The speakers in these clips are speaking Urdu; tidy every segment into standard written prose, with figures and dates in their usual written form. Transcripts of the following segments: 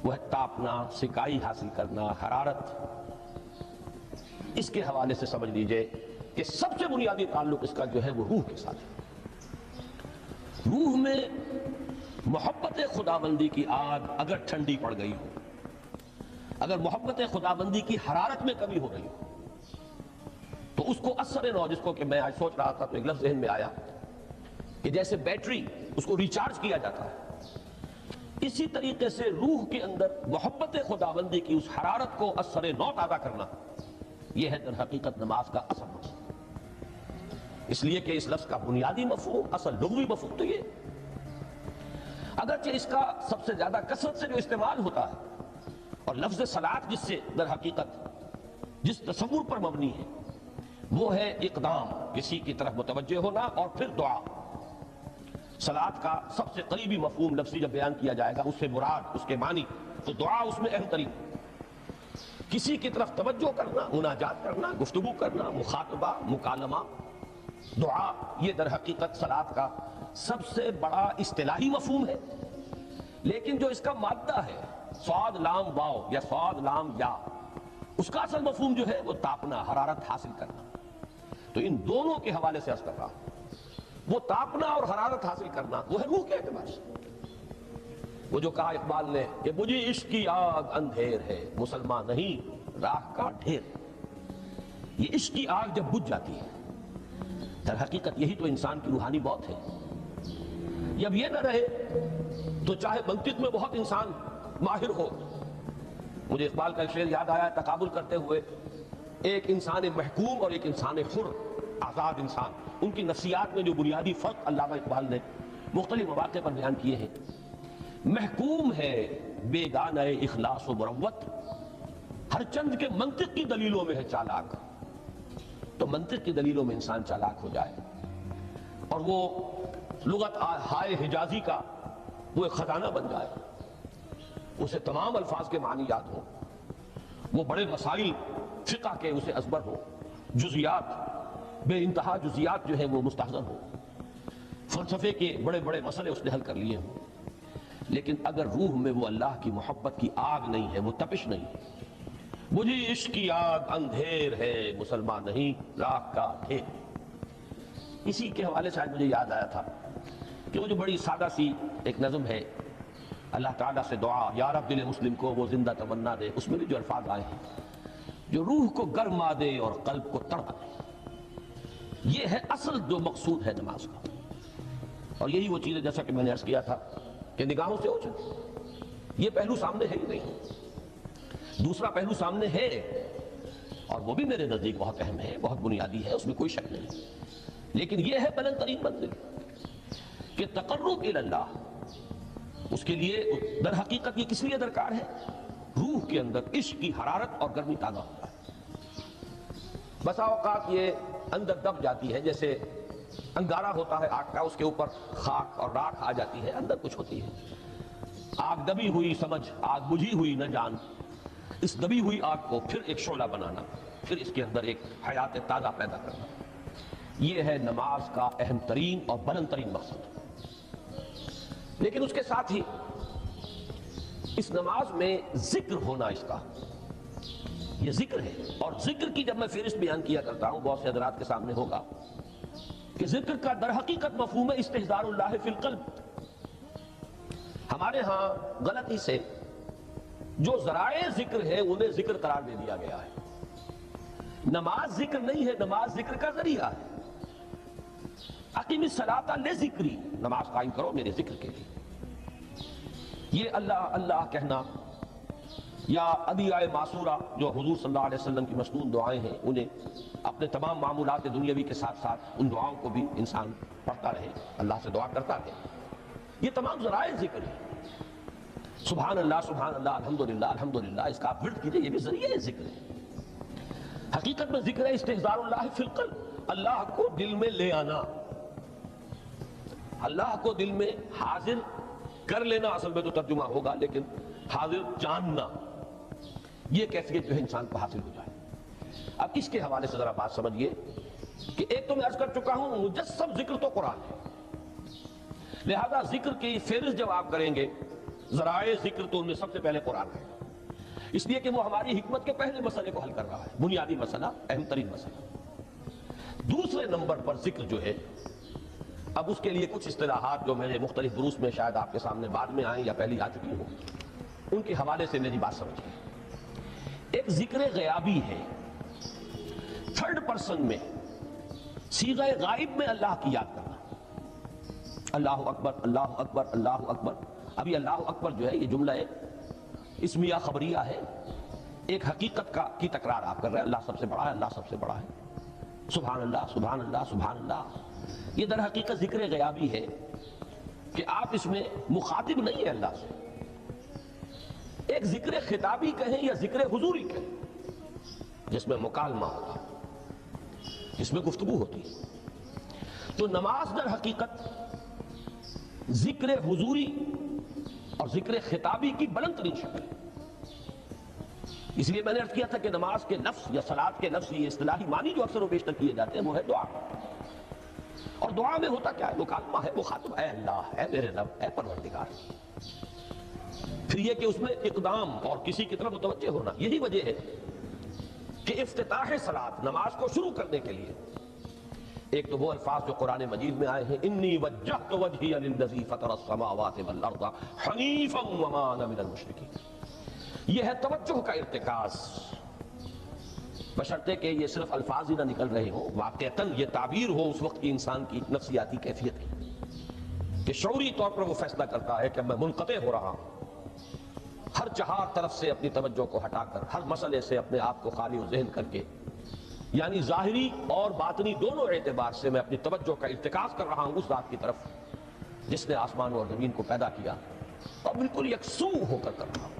وہ ہے تاپنا، سکائی حاصل کرنا، حرارت۔ اس کے حوالے سے سمجھ لیجئے کہ سب سے بنیادی تعلق اس کا جو ہے وہ روح کے ساتھ ہے۔ روح میں محبت خداوندی کی آگ اگر ٹھنڈی پڑ گئی ہو، اگر محبت خداوندی کی حرارت میں کمی ہو رہی ہو، تو اس کو اثر نو، جس کو کہ میں آج سوچ رہا تھا تو ایک لفظ ذہن میں آیا کہ جیسے بیٹری اس کو ریچارج کیا جاتا ہے، اسی طریقے سے روح کے اندر محبت خداوندی کی اس حرارت کو اثر نو تازہ کرنا، یہ ہے در حقیقت نماز کا اصل مقصد۔ اس لیے کہ اس لفظ کا بنیادی مفہوم، اصل لغوی مفہوم تو یہ، اگرچہ اس کا سب سے زیادہ کثرت سے جو استعمال ہوتا ہے، اور لفظ صلاۃ جس سے در حقیقت جس تصور پر مبنی ہے وہ ہے اقدام، کسی کی طرف متوجہ ہونا اور پھر دعا۔ صلاۃ کا سب سے قریبی مفہوم لفظی جب بیان کیا جائے گا، اس سے مراد، اس کے معنی، تو دعا اس میں اہم ترین، کسی کی طرف توجہ کرنا، مناجات کرنا، گفتگو کرنا، مخاطبہ، مکالمہ، دعا، یہ در حقیقت صلاۃ کا سب سے بڑا اصطلاحی مفہوم ہے۔ لیکن جو اس کا مادہ ہے، صاد لام واو یا صاد لام یا، اس کا اصل مفہوم جو ہے وہ تاپنا، حرارت حاصل کرنا۔ تو ان دونوں کے حوالے سے عرض کر رہا ہوں، وہ تاپنا اور حرارت حاصل کرنا وہ ہے روح کے اعتبار سے۔ وہ جو کہا اقبال نے کہ مجھے عشق کی آگ اندھیر ہے، مسلمان نہیں راہ کا ڈھیر۔ یہ عشق کی آگ جب بجھ جاتی ہے، در حقیقت یہی تو انسان کی روحانی موت ہے۔ جب یہ نہ رہے تو چاہے منطق میں بہت انسان ماہر ہو، مجھے اقبال کا ایک شعر یاد آیا تقابل کرتے ہوئے، ایک انسان محکوم اور ایک انسان حر، آزاد انسان، ان کی نفسیات میں جو بنیادی فرق علامہ اقبال نے مختلف مواقع پر بیان کیے ہیں۔ محکوم ہے بیگانہ اخلاص و مروت، ہر چند کے منطق کی دلیلوں میں ہے چالاک۔ تو منطق کی دلیلوں میں انسان چالاک ہو جائے اور وہ لغت ہائے حجازی کا وہ ایک خزانہ بن جائے، اسے تمام الفاظ کے معنی یاد ہوں، وہ بڑے مسائل فقہ کے اسے ازبر ہو، جزیات، بے انتہا جزیات جو ہیں وہ مستحضر ہو، فلسفے کے بڑے بڑے مسئلے اس نے حل کر لیے ہوں، لیکن اگر روح میں وہ اللہ کی محبت کی آگ نہیں ہے، وہ تپش نہیں ہے، مجھے عشق کی آگ اندھیر ہے، مسلمان نہیں راہ کا ڈھیر۔ اسی کے حوالے سے آج مجھے یاد آیا تھا کہ وہ جو بڑی سادہ سی ایک نظم ہے، اللہ تعالیٰ سے دعا، یا رب دل مسلم کو وہ زندہ تمنا دے، اس میں بھی جو الفاظ آئے ہیں، جو روح کو گرما دے اور قلب کو تڑپا دے، یہ ہے اصل جو مقصود ہے نماز کا۔ اور یہی وہ چیزیں جیسا کہ میں نے عرض کیا تھا کہ نگاہوں سے اوجھل، یہ پہلو سامنے ہے ہی نہیں، دوسرا پہلو سامنے ہے اور وہ بھی میرے نزدیک بہت اہم ہے، بہت بنیادی ہے، اس میں کوئی شک نہیں، لیکن یہ ہے بلند ترین منزل کہ تقرب الی اللہ، اس کے لیے در حقیقت یہ کس لیے درکار ہے؟ روح کے اندر عشق کی حرارت اور گرمی تازہ ہوتا ہے۔ بسا اوقات یہ اندر دب جاتی ہے، جیسے انگارہ ہوتا ہے آگ کا، اس کے اوپر خاک اور راکھ آ جاتی ہے، اندر کچھ ہوتی ہے، آگ دبی ہوئی سمجھ، آگ بجھی ہوئی نہ جان، اس دبی ہوئی آگ کو پھر ایک شعلہ بنانا، پھر اس کے اندر ایک حیات تازہ پیدا کرنا، یہ ہے نماز کا اہم ترین اور بلند ترین مقصد۔ لیکن اس کے ساتھ ہی اس نماز میں ذکر ہونا، اس کا یہ ذکر ہے، اور ذکر کی جب میں فہرست بیان کیا کرتا ہوں، بہت سے حضرات کے سامنے ہوگا کہ ذکر کا در حقیقت مفہوم ہے استحضار اللہ فی القلب۔ ہمارے ہاں غلطی سے جو ذرائع ذکر ہے انہیں ذکر قرار دے دیا گیا ہے۔ نماز ذکر نہیں ہے، نماز ذکر کا ذریعہ ہے۔ اقیم الصلاۃ لذکری، نماز قائم کرو میرے ذکر کے لیے۔ یہ اللہ اللہ کہنا یا ادعیہ معصورہ جو حضور صلی اللہ علیہ وسلم کی مسنون دعائیں ہیں، انہیں اپنے تمام معمولات دنیاوی کے ساتھ ساتھ ان دعاؤں کو بھی انسان پڑھتا رہے، اللہ سے دعا کرتا رہے، یہ تمام ذرائع ذکر ہے۔ سبحان اللہ الحمدللہ الحمدللہ، اس کا آپ ورد کیجئے، یہ بھی ذریعہ ذکر ہے۔ حقیقت میں ذکر ہے استحضار اللہ فی القلب، اللہ کو دل میں لے آنا، اللہ کو دل میں حاضر کر لینا، اصل میں تو ترجمہ ہوگا، لیکن حاضر جاننا، یہ کیفیت جو ہے انسان کو حاصل ہو جائے۔ اب اس کے حوالے سے ذرا بات سمجھیے کہ ایک تو میں عرض کر چکا ہوں مجسم ذکر تو قرآن ہے، لہذا ذکر کی فہرست جب آپ کریں گے ذرائع ذکر تو ان میں سب سے پہلے قرآن ہے، اس لیے کہ وہ ہماری حکمت کے پہلے مسئلے کو حل کر رہا ہے، بنیادی مسئلہ، اہم ترین مسئلہ۔ دوسرے نمبر پر ذکر جو ہے، اب اس کے لیے کچھ اصطلاحات جو میرے مختلف دروس میں شاید آپ کے سامنے بعد میں آئیں یا پہلی آ چکی ہوں، ان کے حوالے سے میری بات سمجھیں۔ ایک ذکر غیابی ہے، تھرڈ پرسن میں، صیغہ غائب میں اللہ کی یاد کرنا، اللہ اکبر اللہ اکبر اللہ اکبر۔ ابھی اللہ اکبر جو ہے یہ جملہ اسمیہ خبریہ ہے، ایک حقیقت کی تکرار آپ کر رہے ہیں، اللہ سب سے بڑا ہے، اللہ سب سے بڑا ہے، سبحان اللہ سبحان اللہ سبحان اللہ۔ یہ در حقیقت ذکر غیابی ہے کہ آپ اس میں مخاطب نہیں ہیں اللہ سے، ایک ذکر خطابی کہیں یا ذکر حضوری کہیں، جس میں مکالمہ ہوتا ہے، جس میں گفتگو ہوتی ہے۔ تو نماز در حقیقت ذکر حضوری اور ذکر خطابی کی بلند ترین شکل ہے۔ اس لیے میں نے عرض کیا تھا کہ نماز کے لفظ یا صلاۃ کے لفظ، یہ اصطلاحی معنی جو اکثر و بیشتر کیے جاتے ہیں وہ ہے دعا، اور دعا میں ہوتا کیا ہے؟ مکالمہ ہے، مخاطب، اے اللہ، اے میرے رب، اے پروردگار۔ پھر یہ کہ اس میں اقدام اور کسی کی طرف متوجہ ہونا، یہی وجہ ہے کہ افتتاح صلاۃ، نماز کو شروع کرنے کے لیے ایک تو وہ الفاظ جو قرآن مجید میں آئے ہیں، انی وجہت وجہی للذی فطر السماوات والارض حنیفا وما انا من المشرکین۔ یہ ہے توجہ کا ارتکاز، بشرطے کہ یہ صرف الفاظ ہی نہ نکل رہے ہوں، واقعتاً یہ تعبیر ہو اس وقت کی انسان کی نفسیاتی کیفیت کی، کہ شعوری طور پر وہ فیصلہ کرتا ہے کہ میں منقطع ہو رہا ہوں، ہر چہار طرف سے اپنی توجہ کو ہٹا کر، ہر مسئلے سے اپنے آپ کو خالی و ذہن کر کے، یعنی ظاہری اور باطنی دونوں اعتبار سے میں اپنی توجہ کا ارتکاز کر رہا ہوں اس ذات کی طرف جس نے آسمان اور زمین کو پیدا کیا، اور بالکل یکسو ہو کر رہا ہوں۔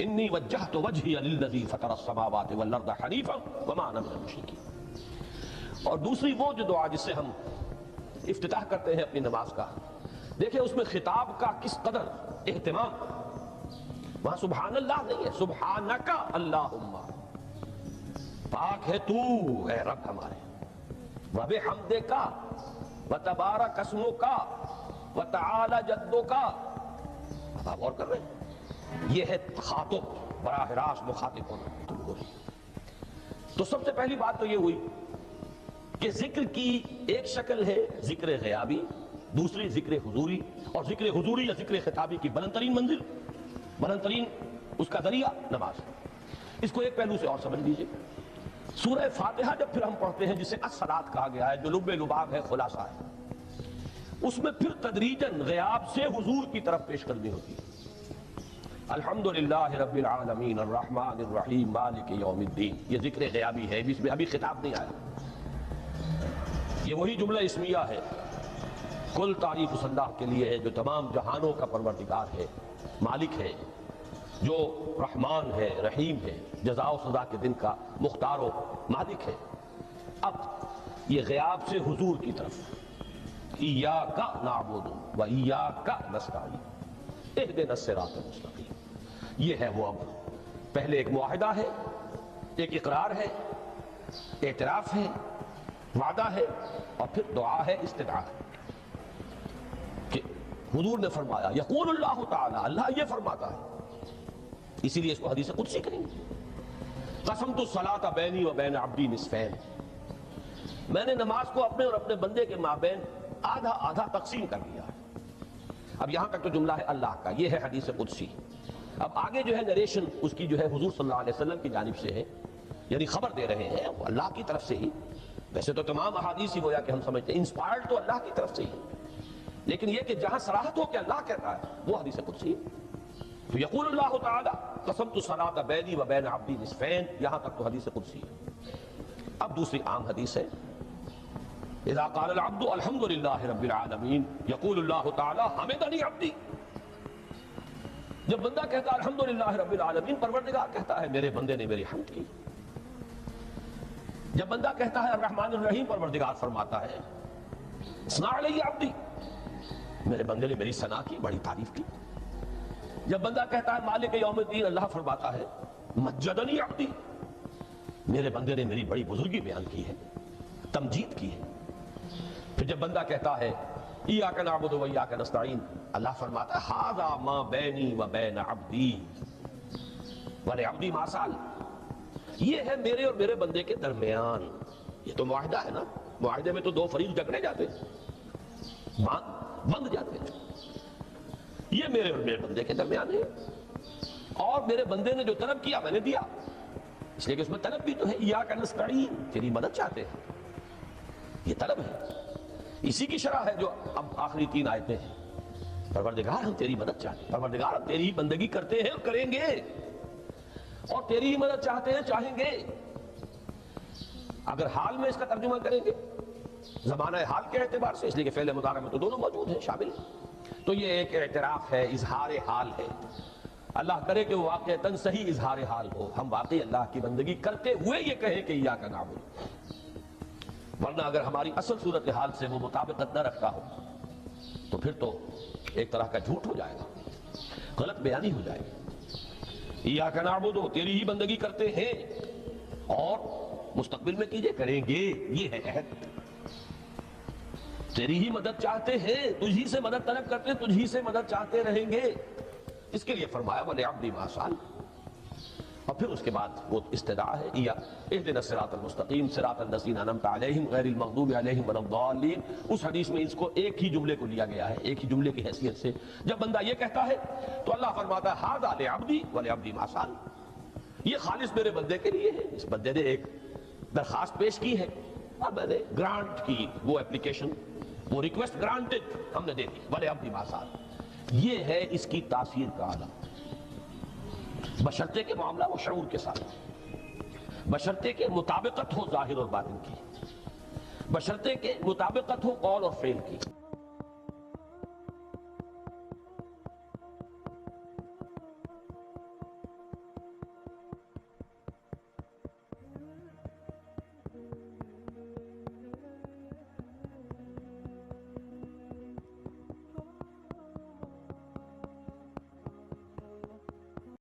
انی وجہت وجہی للذی فطر السماوات والارض حنیفا وما انا من المشرکین۔ اور دوسری وہ جو دعا جس سے ہم افتتاح کرتے ہیں اپنی نماز کا، دیکھیں اس میں خطاب کا کس قدر اہتمام، وہاں سبحان اللہ نہیں ہے، سبحانک اللہم، پاک ہے تو اے رب ہمارے، وبحمدک وتبارک اسمک وتعالی جدک۔ اب آپ اور کر رہے ہیں، یہ ہے خاطب، براہ راست مخاطب ہونا۔ تو سب سے پہلی بات تو یہ ہوئی کہ ذکر کی ایک شکل ہے ذکر غیابی، دوسری ذکر حضوری، اور ذکر حضوری یا ذکر خطابی کی بلند ترین منزل، بلند ترین اس کا ذریعہ نماز۔ اس کو ایک پہلو سے اور سمجھ لیجئے، سورہ فاتحہ جب پھر ہم پڑھتے ہیں جسے الصلاۃ کہا گیا ہے، جو لب لباب ہے، خلاصہ ہے، اس میں پھر تدریجاً غیاب سے حضور کی طرف پیش قدمی ہوتی ہے۔ الحمدللہ رب العالمین الرحمن الرحیم مالک یوم الدین، یہ ذکر غیابی ہے، اس میں ابھی خطاب نہیں آیا، یہ وہی جملہ اسمیہ ہے۔ کل تعریف اس اللہ کے لیے ہے جو تمام جہانوں کا پروردگار ہے، مالک ہے، جو رحمان ہے، رحیم ہے، جزا و سزا کے دن کا مختار و مالک ہے۔ اب یہ غیاب سے حضور کی طرف، ایاک نعبد و ایاک نستعین اہدنا الصراط المستقیم، یہ ہے وہ۔ اب پہلے ایک معاہدہ ہے، ایک اقرار ہے، اعتراف ہے، وعدہ ہے، اور پھر دعا ہے، استدعا ہے کہ حضور نے فرمایا، یقول اللہ تعالی، اللہ یہ فرماتا ہے، اسی لیے اس کو حدیث قدسی کریں گے، قسمت الصلاۃ بینی و بین عبدی نصفین، میں نے نماز کو اپنے اور اپنے بندے کے مابین آدھا آدھا تقسیم کر دیا ہے۔ اب یہاں تک تو جملہ ہے اللہ کا، یہ ہے حدیث قدسی۔ اب آگے جو ہے نریشن اس کی جو ہے حضور صلی اللہ علیہ وسلم کی جانب سے ہے، یعنی خبر دے رہے ہیں وہ اللہ کی طرف سے ہی، ویسے تو تمام احادیث ہی گویا کہ ہم سمجھتے ہیں انسپائرڈ تو اللہ کی طرف سے ہی، لیکن یہ کہ جہاں صراحت ہو کہ اللہ کہتا ہے وہ حدیث قدسی ہے۔ تو یقول اللہ تعالی قسمت الصلاۃ بینی و بین عبدی نصفین، یہاں تک تو حدیث قدسی ہے۔ اب دوسری عام حدیث ہے، اذا قال العبد الحمد للہ رب العالمین یقول اللہ تعالی حمدنی عبدی، جب بندہ کہتا ہے الحمدللہ رب العالمین، پروردگار کہتا ہے میرے بندے نے میری حمد کی۔ جب بندہ کہتا ہے الرحمن الرحیم، پروردگار فرماتا ہے ثنا علی عبدی، میرے بندے نے میری ثنا کی، بڑی تعریف کی۔ جب بندہ کہتا ہے مالک یوم الدین، اللہ فرماتا ہے مجدنی عبدی، میرے بندے نے میری بڑی بزرگی بیان کی ہے، تمجید کی ہے۔ پھر جب بندہ کہتا ہے ایاک نعبد و ایاک نستعین، اللہ فرماتا ہے ھذا ما بینی و بین عبدی ولعبدی ما سأل، یہ ہے میرے اور میرے بندے کے درمیان. یہ تو معاہدہ ہے نا، معاہدے میں تو دو فریق جھگڑے جاتے ہیں، بند جاتے ہیں. یہ میرے اور میرے بندے کے درمیان ہے، اور میرے بندے نے جو طلب کیا میں نے دیا، اس لیے کہ اس میں طلب بھی تو ہے. ایاک نستعین، تیری مدد چاہتے ہیں، یہ طلب ہے. اسی کی شرح ہے جو اب آخری 3 آیتیں ہیں. پروردگار ہم تیری مدد چاہتے ہیں، پروردگار ہم تیری ہی بندگی کرتے ہیں اور کریں گے، اور تیری ہی مدد چاہتے ہیں، چاہیں گے. اگر حال میں اس کا ترجمہ کریں گے زمانہ حال کے اعتبار سے، اس لیے کہ فعل مضارع میں تو دونوں موجود ہیں، شامل ہیں، تو یہ ایک اعتراف ہے، اظہار حال ہے. اللہ کرے کہ وہ واقعتاً صحیح اظہار حال ہو، ہم واقعی اللہ کی بندگی کرتے ہوئے یہ کہیں کہ ایاک نعبد. ورنہ اگر ہماری اصل صورتحال سے وہ مطابقت نہ رکھتا ہو تو پھر تو ایک طرح کا جھوٹ ہو جائے گا، غلط بیانی ہو جائے گی. ایاک نعبد، تیری ہی بندگی کرتے ہیں اور مستقبل میں کیجئے، کریں گے، یہ ہے عہد. تیری ہی مدد چاہتے ہیں، تجھی سے مدد طلب کرتے ہیں، تجھی سے مدد چاہتے رہیں گے. اس کے لیے فرمایا وَلِعَبْدِ مَا سَأَلَ. اور پھر اس کے بعد وہ استدعا ہے اهدنا الصراط المستقیم صراط الذین انعمت علیہم غیر المغضوب علیہم ولا الضالین. اس حدیث میں اس کو ایک ہی جملے کو لیا گیا ہے، ایک ہی جملے کی حیثیت سے. جب بندہ یہ کہتا ہے تو اللہ فرماتا ہے ھذا لعبدی ولعبدی ما سأل، یہ خالص میرے بندے کے لیے ہے. اس بندے نے ایک درخواست پیش کی ہے اور میں نے گرانٹ کی، وہ اپلیکیشن، وہ ریکویسٹ گرانٹڈ ہم نے دے دی. ولعبدی ما سأل، یہ ہے اس کی تاثیر کا عالم. بشرطے کے معاملہ وہ شعور کے ساتھ، بشرطے کے مطابقت ہو ظاہر اور باطن کی، بشرطے کے مطابقت ہو قول اور فعل کی.